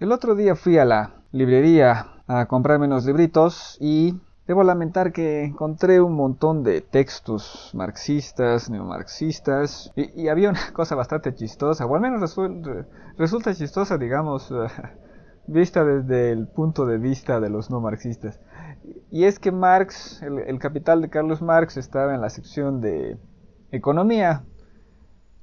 El otro día fui a la librería a comprarme unos libritos y debo lamentar que encontré un montón de textos marxistas, neomarxistas y había una cosa bastante chistosa, o al menos resulta chistosa, digamos, vista desde el punto de vista de los no marxistas. Y es que Marx, el Capital de Carlos Marx, estaba en la sección de economía,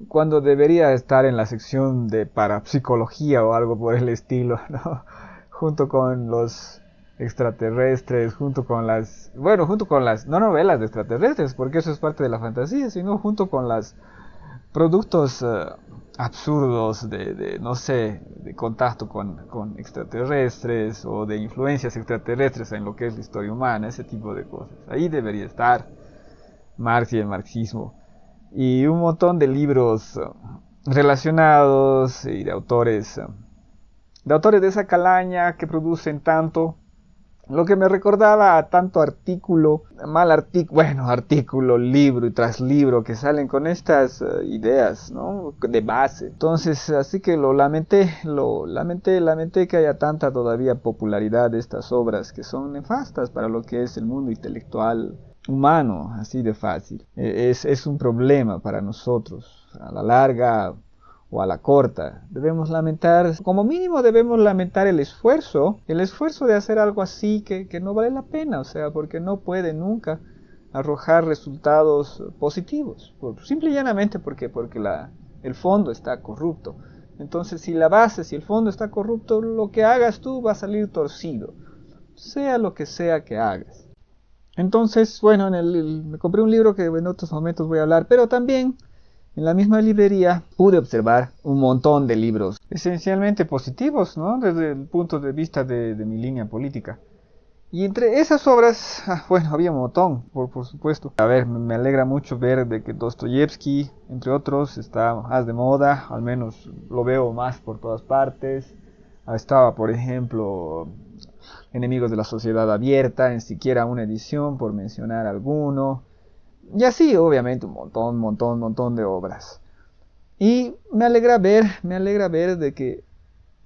cuando debería estar en la sección de parapsicología o algo por el estilo, ¿no? Junto con los extraterrestres, junto con las no novelas de extraterrestres, porque eso es parte de la fantasía, sino junto con los productos absurdos no sé, de contacto con extraterrestres o de influencias extraterrestres en lo que es la historia humana, ese tipo de cosas. Ahí debería estar Marx y el marxismo. Y un montón de libros relacionados y de autores de esa calaña que producen tanto, lo que me recordaba a tanto artículo, artículo, libro y tras libro que salen con estas ideas, ¿no? De base. Entonces, así que lamenté que haya tanta todavía popularidad de estas obras que son nefastas para lo que es el mundo intelectual humano, así de fácil. Es un problema para nosotros, a la larga o a la corta. Debemos lamentar, como mínimo debemos lamentar el esfuerzo de hacer algo así que no vale la pena, o sea, porque no puede nunca arrojar resultados positivos, simple y llanamente porque el fondo está corrupto. Entonces, si el fondo está corrupto, lo que hagas tú va a salir torcido, sea lo que sea que hagas. Entonces, bueno, me compré un libro que en otros momentos voy a hablar, pero también en la misma librería pude observar un montón de libros esencialmente positivos, ¿no? Desde el punto de vista de mi línea política. Y entre esas obras, había un montón, por supuesto. A ver, me alegra mucho ver de que Dostoyevsky, entre otros, está más de moda, al menos lo veo más por todas partes. Estaba, por ejemplo, Enemigos de la Sociedad Abierta, en siquiera una edición, por mencionar alguno. Y así, obviamente, un montón de obras. Y me alegra ver de que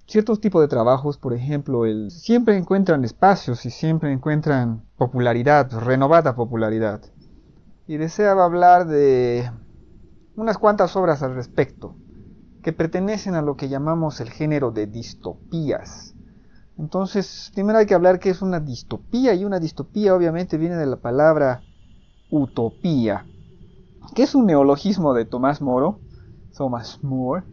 ciertos tipos de trabajos, por ejemplo, siempre encuentran espacios y siempre encuentran popularidad, renovada popularidad. Y deseaba hablar de unas cuantas obras al respecto, que pertenecen a lo que llamamos el género de distopías. Entonces, primero hay que hablar qué es una distopía, y una distopía obviamente viene de la palabra utopía, que es un neologismo de Thomas More,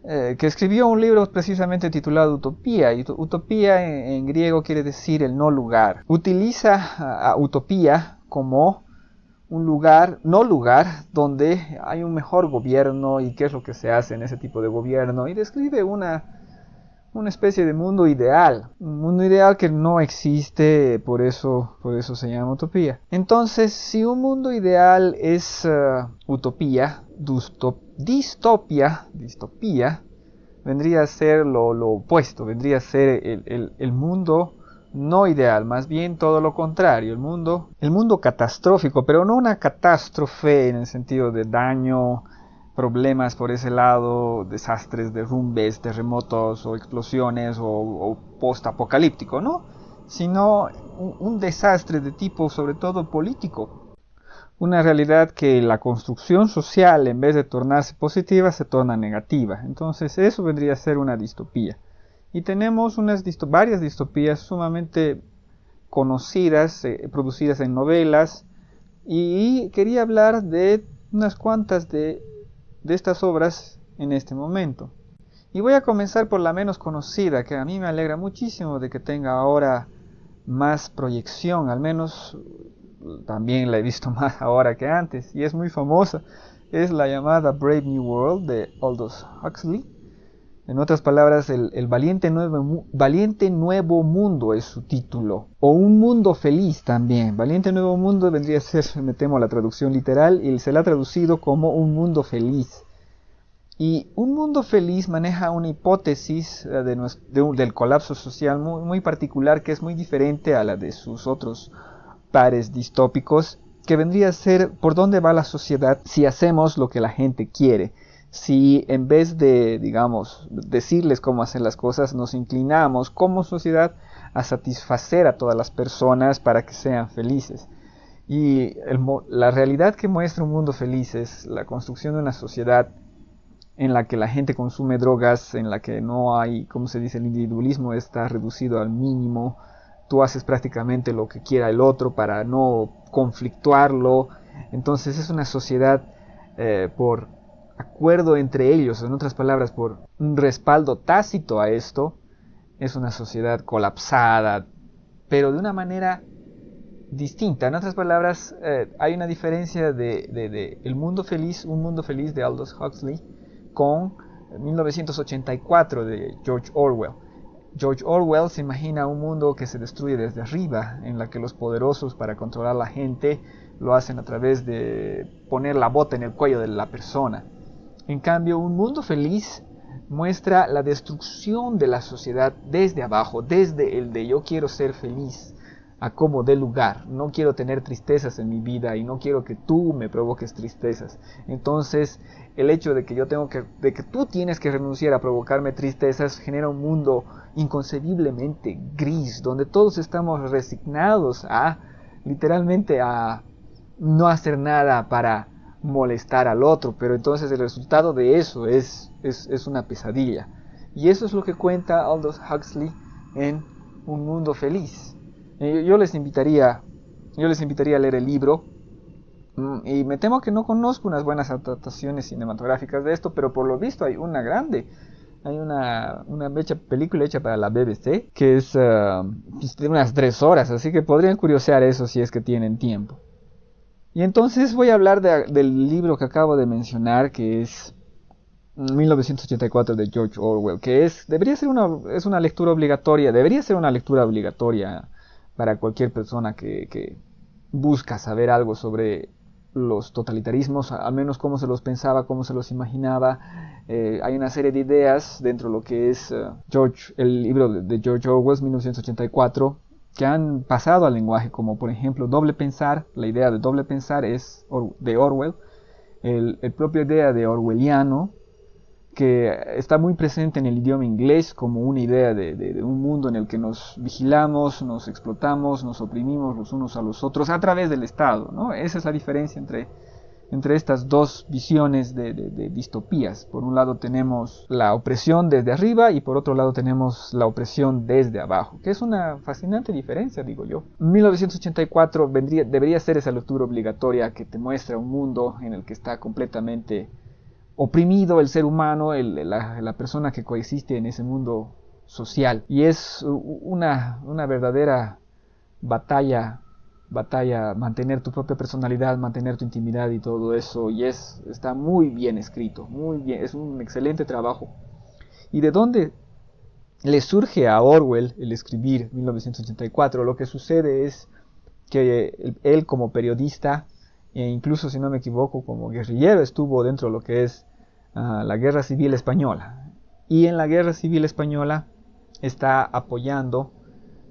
que escribió un libro precisamente titulado Utopía, y utopía en griego quiere decir el no lugar. Utiliza a utopía como un lugar, no lugar, donde hay un mejor gobierno y qué es lo que se hace en ese tipo de gobierno, y describe una especie de mundo ideal, un mundo ideal que no existe, por eso se llama utopía. Entonces, si un mundo ideal es utopía, distopía vendría a ser lo opuesto, vendría a ser el mundo no ideal, más bien todo lo contrario, el mundo catastrófico, pero no una catástrofe en el sentido de daño, problemas por ese lado, desastres, derrumbes, terremotos o explosiones o post-apocalíptico, ¿no? Sino un desastre de tipo sobre todo político. Una realidad que la construcción social, en vez de tornarse positiva, se torna negativa. Entonces eso vendría a ser una distopía. Y tenemos varias distopías sumamente conocidas, producidas en novelas, y quería hablar de unas cuantas de estas obras en este momento. Y voy a comenzar por la menos conocida, que a mí me alegra muchísimo de que tenga ahora más proyección, al menos también la he visto más ahora que antes, y es muy famosa. Es la llamada Brave New World de Aldous Huxley. En otras palabras, el valiente nuevo mundo es su título. O un mundo feliz también. Valiente nuevo mundo vendría a ser, me temo, la traducción literal, y se la ha traducido como un mundo feliz. Y un mundo feliz maneja una hipótesis del colapso social muy particular, que es muy diferente a la de sus otros pares distópicos, que vendría a ser por dónde va la sociedad si hacemos lo que la gente quiere. si en vez de, digamos, decirles cómo hacer las cosas, nos inclinamos como sociedad a satisfacer a todas las personas para que sean felices. Y la realidad que muestra un mundo feliz es la construcción de una sociedad en la que la gente consume drogas, en la que no hay, como se dice, el individualismo está reducido al mínimo. Tú haces prácticamente lo que quiera el otro para no conflictuarlo. Entonces es una sociedad por acuerdo entre ellos, en otras palabras, por un respaldo tácito a esto, es una sociedad colapsada, pero de una manera distinta. En otras palabras, hay una diferencia de el mundo feliz, un mundo feliz de Aldous Huxley con 1984 de George Orwell. George Orwell se imagina un mundo que se destruye desde arriba, en la que los poderosos para controlar a la gente lo hacen a través de poner la bota en el cuello de la persona. En cambio, un mundo feliz muestra la destrucción de la sociedad desde abajo, desde el de yo quiero ser feliz, a como dé lugar, no quiero tener tristezas en mi vida y no quiero que tú me provoques tristezas. Entonces, el hecho de que de que tú tienes que renunciar a provocarme tristezas genera un mundo inconcebiblemente gris, donde todos estamos resignados a, literalmente, a no hacer nada para molestar al otro, pero entonces el resultado de eso es una pesadilla. Y eso es lo que cuenta Aldous Huxley en Un Mundo Feliz. Yo les invitaría a leer el libro, y me temo que no conozco unas buenas adaptaciones cinematográficas de esto, pero por lo visto hay una grande. Hay una película hecha para la BBC que es de unas 3 horas, así que podrían curiosear eso si es que tienen tiempo. Y entonces voy a hablar del libro que acabo de mencionar, que es 1984 de George Orwell, que debería ser una lectura obligatoria, debería ser una lectura obligatoria para cualquier persona que busca saber algo sobre los totalitarismos, al menos cómo se los pensaba, cómo se los imaginaba. Hay una serie de ideas dentro de lo que es el libro de George Orwell, 1984, que han pasado al lenguaje, como por ejemplo doble pensar. La idea de doble pensar es de Orwell, el propio idea de orwelliano, que está muy presente en el idioma inglés como una idea de un mundo en el que nos vigilamos, nos explotamos, nos oprimimos los unos a los otros a través del Estado, ¿no? Esa es la diferencia entre estas dos visiones de distopías. Por un lado tenemos la opresión desde arriba y por otro lado tenemos la opresión desde abajo, que es una fascinante diferencia, digo yo. 1984 debería ser esa lectura obligatoria que te muestra un mundo en el que está completamente oprimido el ser humano, la persona que coexiste en ese mundo social. Y es una verdadera batalla mantener tu propia personalidad, mantener tu intimidad y todo eso. Y está muy bien escrito, muy bien, es un excelente trabajo. ¿Y de dónde le surge a Orwell el escribir 1984? Lo que sucede es que él como periodista, e incluso si no me equivoco como guerrillero, estuvo dentro de lo que es la Guerra Civil Española, y en la Guerra Civil Española está apoyando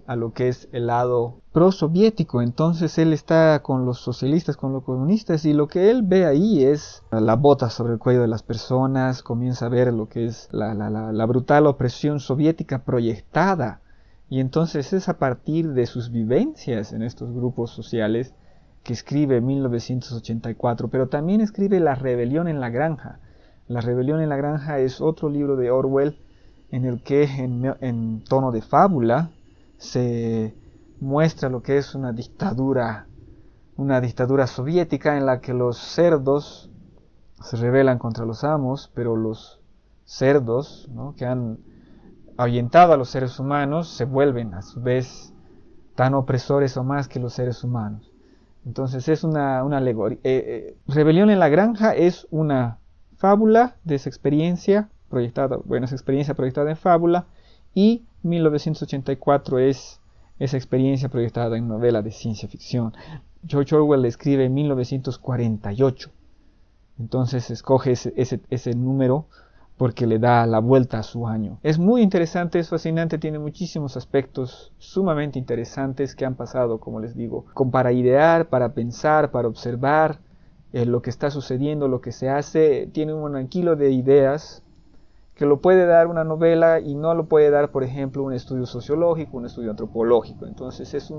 a lo que es el lado prosoviético. Entonces él está con los socialistas, con los comunistas, y lo que él ve ahí es la bota sobre el cuello de las personas. Comienza a ver lo que es la brutal opresión soviética proyectada, y entonces es a partir de sus vivencias en estos grupos sociales que escribe 1984, pero también escribe La rebelión en la granja. La rebelión en la granja es otro libro de Orwell en el que en tono de fábula se muestra lo que es una dictadura soviética en la que los cerdos se rebelan contra los amos, pero los cerdos, ¿no?, que han ahuyentado a los seres humanos se vuelven a su vez tan opresores o más que los seres humanos. Entonces es una alegoría. Rebelión en la granja es una fábula de esa experiencia proyectada, esa experiencia proyectada en fábula, y 1984 es esa experiencia proyectada en novela de ciencia ficción. George Orwell escribe en 1948, entonces escoge ese número porque le da la vuelta a su año. Es muy interesante, es fascinante, tiene muchísimos aspectos sumamente interesantes que han pasado, como les digo, para idear, para pensar, para observar, lo que está sucediendo, lo que se hace, tiene un kilo de ideas que lo puede dar una novela y no lo puede dar, por ejemplo, un estudio sociológico, un estudio antropológico. Entonces es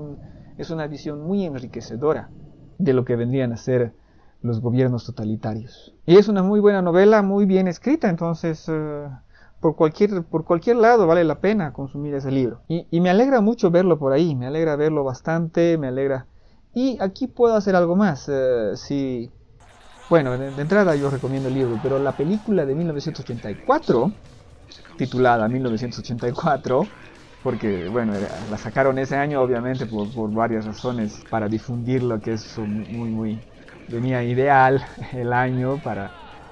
una visión muy enriquecedora de lo que vendrían a ser los gobiernos totalitarios. Y es una muy buena novela, muy bien escrita, entonces por cualquier lado vale la pena consumir ese libro. Y me alegra mucho verlo por ahí, me alegra verlo bastante, me alegra. Y aquí puedo hacer algo más, si... Bueno, de entrada yo recomiendo el libro, pero la película de 1984, titulada 1984, porque bueno, la sacaron ese año obviamente por varias razones, para difundir lo que es venía ideal el año para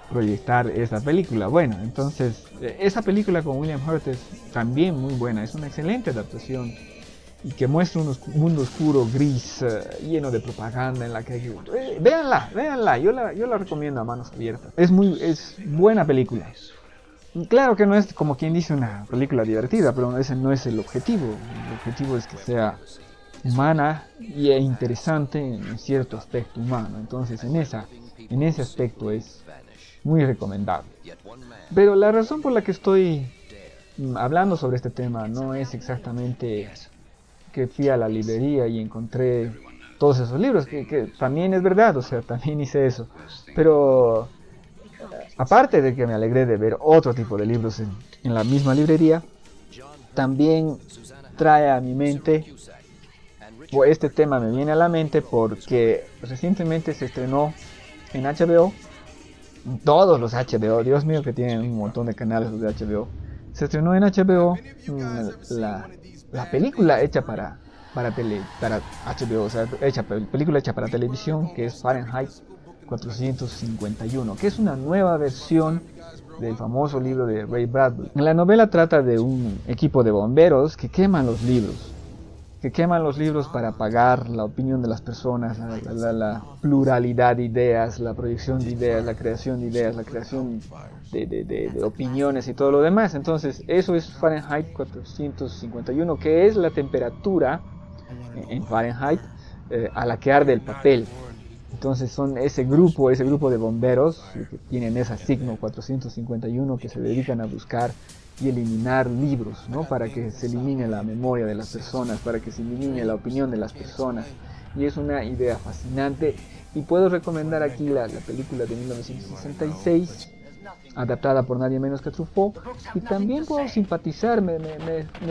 proyectar esa película. Bueno, entonces esa película con William Hurt es también muy buena, es una excelente adaptación y que muestra un mundo oscuro, gris, lleno de propaganda en la que... véanla, yo la recomiendo a manos abiertas. Es buena película. Claro que no es como quien dice una película divertida, pero ese no es el objetivo. El objetivo es que sea humana e interesante en cierto aspecto humano. Entonces en ese aspecto es muy recomendable. Pero la razón por la que estoy hablando sobre este tema no es exactamente que fui a la librería y encontré todos esos libros, que también es verdad, o sea, también hice eso. Pero aparte de que me alegré de ver otro tipo de libros en la misma librería, también trae a mi mente, o este tema me viene a la mente porque recientemente se estrenó en HBO, todos los HBO, Dios mío que tienen un montón de canales de HBO, se estrenó en HBO la película hecha para HBO, o sea, película hecha para televisión, que es Fahrenheit 451, que es una nueva versión del famoso libro de Ray Bradbury. La novela trata de un equipo de bomberos que queman los libros para apagar la opinión de las personas, la pluralidad de ideas, la proyección de ideas, la creación de ideas, la creación de opiniones y todo lo demás. Entonces eso es Fahrenheit 451, que es la temperatura en Fahrenheit a la que arde el papel. Entonces son ese grupo de bomberos que tienen ese signo 451 que se dedican a buscar y eliminar libros, ¿no? Para que se elimine la memoria de las personas, para que se elimine la opinión de las personas. Y es una idea fascinante. Y puedo recomendar aquí la película de 1966, adaptada por nadie menos que Truffaut. Y también puedo simpatizar, me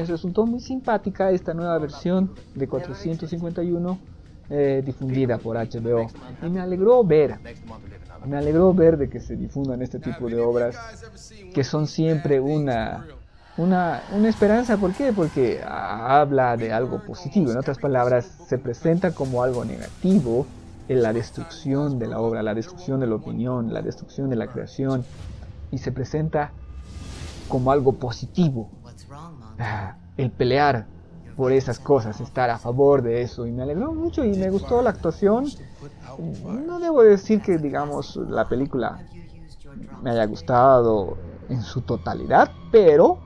resultó muy simpática esta nueva versión de 451 difundida por HBO. Y me alegró ver de que se difundan este tipo de obras que son siempre una esperanza. ¿Por qué? Porque habla de algo positivo. En otras palabras, se presenta como algo negativo en la destrucción de la obra, la destrucción de la opinión, la destrucción de la creación, y se presenta como algo positivo, el pelear por esas cosas, estar a favor de eso. Y me alegró mucho y me gustó la actuación. No debo decir que, digamos, la película me haya gustado en su totalidad, pero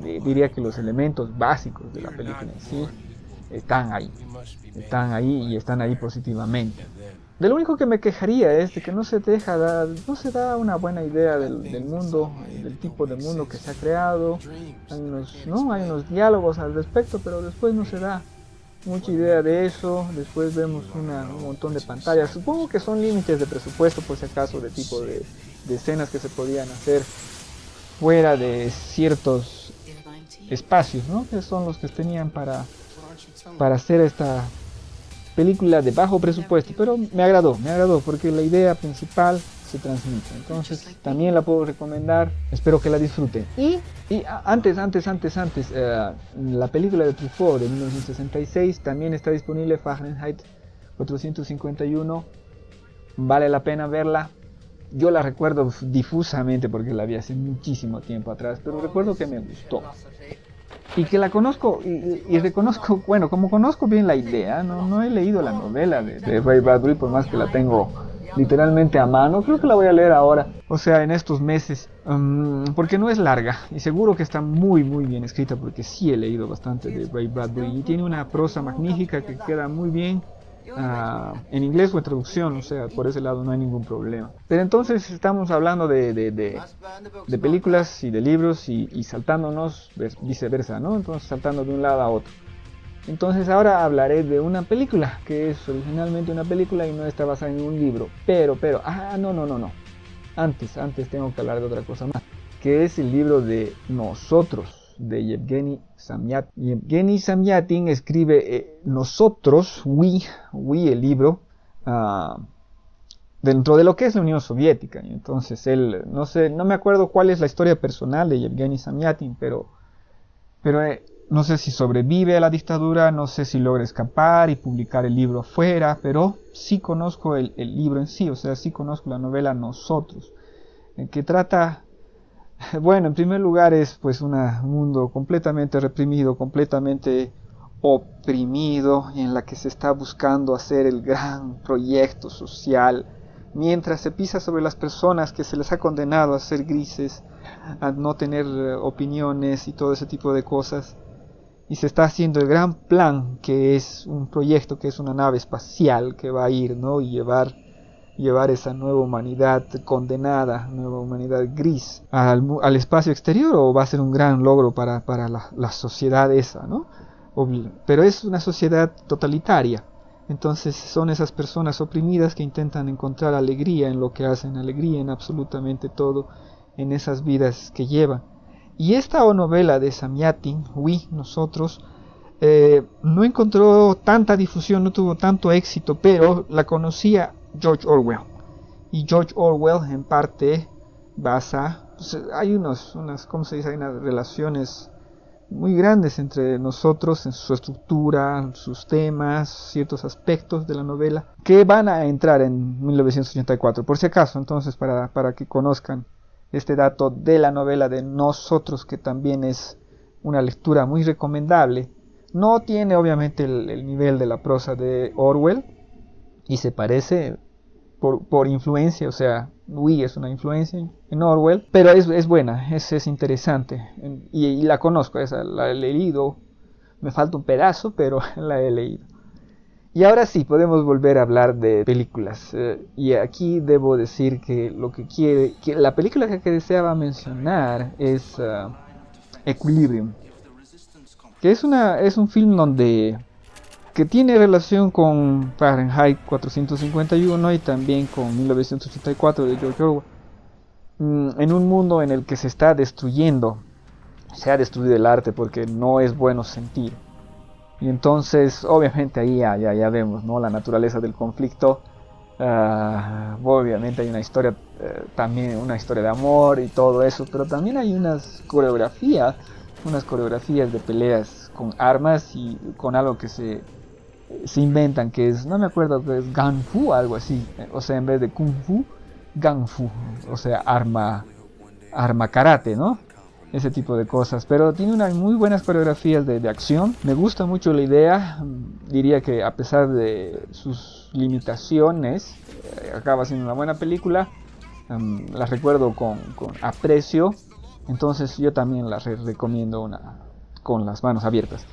diría que los elementos básicos de la película en sí están ahí y están ahí positivamente. De lo único que me quejaría es de que no se da una buena idea del mundo, del tipo de mundo que se ha creado. Hay unos diálogos al respecto, pero después no se da mucha idea de eso. Después vemos un montón de pantallas. Supongo que son límites de presupuesto, por si acaso, de tipo de escenas que se podían hacer fuera de ciertos espacios, ¿no? Que son los que tenían para hacer esta película de bajo presupuesto, pero me agradó porque la idea principal se transmite. Entonces también la puedo recomendar, espero que la disfruten. Y antes, la película de Truffaut de 1966 también está disponible, Fahrenheit 451, vale la pena verla. Yo la recuerdo difusamente porque la vi hace muchísimo tiempo atrás, pero recuerdo que me gustó. Y que la conozco y reconozco, bueno, como conozco bien la idea, no he leído la novela de Ray Bradbury, por más que la tengo literalmente a mano. Creo que la voy a leer ahora, o sea, en estos meses, porque no es larga y seguro que está muy bien escrita, porque sí he leído bastante de Ray Bradbury y tiene una prosa magnífica que queda muy bien en inglés o en traducción, o sea, por ese lado no hay ningún problema. Pero entonces estamos hablando de películas y de libros y saltándonos viceversa, ¿no? Entonces saltando de un lado a otro. Entonces ahora hablaré de una película que es originalmente una película y no está basada en un libro. No. Antes tengo que hablar de otra cosa más, que es el libro de Nosotros, de Yevgeny Zamyatin. Yevgeny Zamyatin escribe Nosotros, We, el libro, dentro de lo que es la Unión Soviética. Y entonces él, no me acuerdo cuál es la historia personal de Yevgeny Zamyatin, pero no sé si sobrevive a la dictadura, no sé si logra escapar y publicar el libro afuera, pero sí conozco el libro en sí, o sea, sí conozco la novela Nosotros, que trata, bueno, en primer lugar es pues un mundo completamente reprimido, completamente oprimido, y en la que se está buscando hacer el gran proyecto social, mientras se pisa sobre las personas que se les ha condenado a ser grises, a no tener opiniones y todo ese tipo de cosas. Y se está haciendo el gran plan, que es un proyecto, que es una nave espacial que va a ir, ¿no? Y llevar esa nueva humanidad condenada, nueva humanidad gris, al espacio exterior, o va a ser un gran logro para la sociedad esa, ¿no? Pero es una sociedad totalitaria. Entonces son esas personas oprimidas que intentan encontrar alegría en lo que hacen, alegría en absolutamente todo, en esas vidas que llevan. Y esta novela de Zamyatin, Nosotros, no encontró tanta difusión, no tuvo tanto éxito, pero la conocía George Orwell. Y George Orwell en parte basa, pues, hay ¿cómo se dice? Hay unas relaciones muy grandes entre nosotros, en su estructura, sus temas, ciertos aspectos de la novela, que van a entrar en 1984, por si acaso, entonces para que conozcan este dato de la novela de Nosotros, que también es una lectura muy recomendable. No tiene obviamente el nivel de la prosa de Orwell y se parece por influencia, o sea, es una influencia en Orwell, pero es buena, es interesante y la conozco, la he leído, me falta un pedazo, pero la he leído. Y ahora sí, podemos volver a hablar de películas. Y aquí debo decir que la película que deseaba mencionar es Equilibrium, que es un film que tiene relación con Fahrenheit 451 y también con 1984 de George Orwell. En un mundo en el que se está destruyendo, se ha destruido el arte porque no es bueno sentir. Y entonces, obviamente ahí ya vemos, ¿no? La naturaleza del conflicto. Obviamente hay una historia, también una historia de amor y todo eso, pero también hay unas coreografías de peleas con armas y con algo que se inventan, que es, no me acuerdo, que es Ganfu, algo así. O sea, en vez de Kung Fu, Ganfu, o sea, arma karate, ¿no? Ese tipo de cosas, pero tiene unas muy buenas coreografías de acción. Me gusta mucho la idea, diría que a pesar de sus limitaciones, acaba siendo una buena película. La recuerdo con aprecio, entonces yo también la recomiendo con las manos abiertas.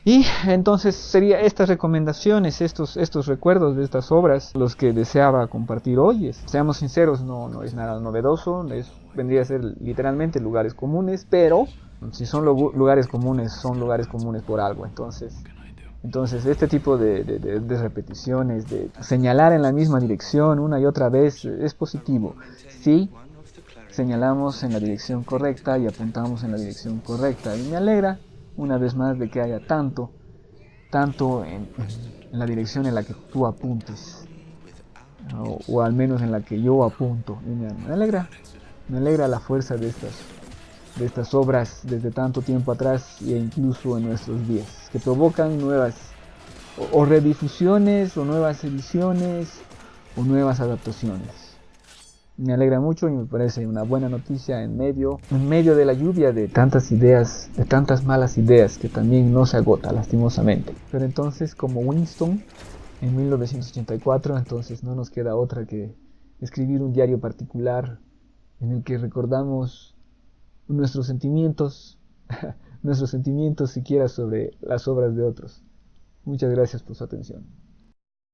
Y entonces sería estas recomendaciones, estos recuerdos de estas obras los que deseaba compartir hoy. Seamos sinceros, no es nada novedoso, vendría a ser literalmente lugares comunes, pero si son lugares comunes, son lugares comunes por algo. Entonces este tipo de repeticiones, de señalar en la misma dirección una y otra vez, es positivo. Si señalamos en la dirección correcta y apuntamos en la dirección correcta, y me alegra una vez más de que haya tanto en la dirección en la que tú apuntes, o al menos en la que yo apunto. Y me alegra la fuerza de estas obras desde tanto tiempo atrás e incluso en nuestros días, que provocan nuevas o redifusiones o nuevas ediciones o nuevas adaptaciones. Me alegra mucho y me parece una buena noticia en medio de la lluvia de tantas ideas, de tantas malas ideas, que también no se agota lastimosamente. Pero entonces, como Winston en 1984, entonces no nos queda otra que escribir un diario particular en el que recordamos nuestros sentimientos siquiera sobre las obras de otros. Muchas gracias por su atención.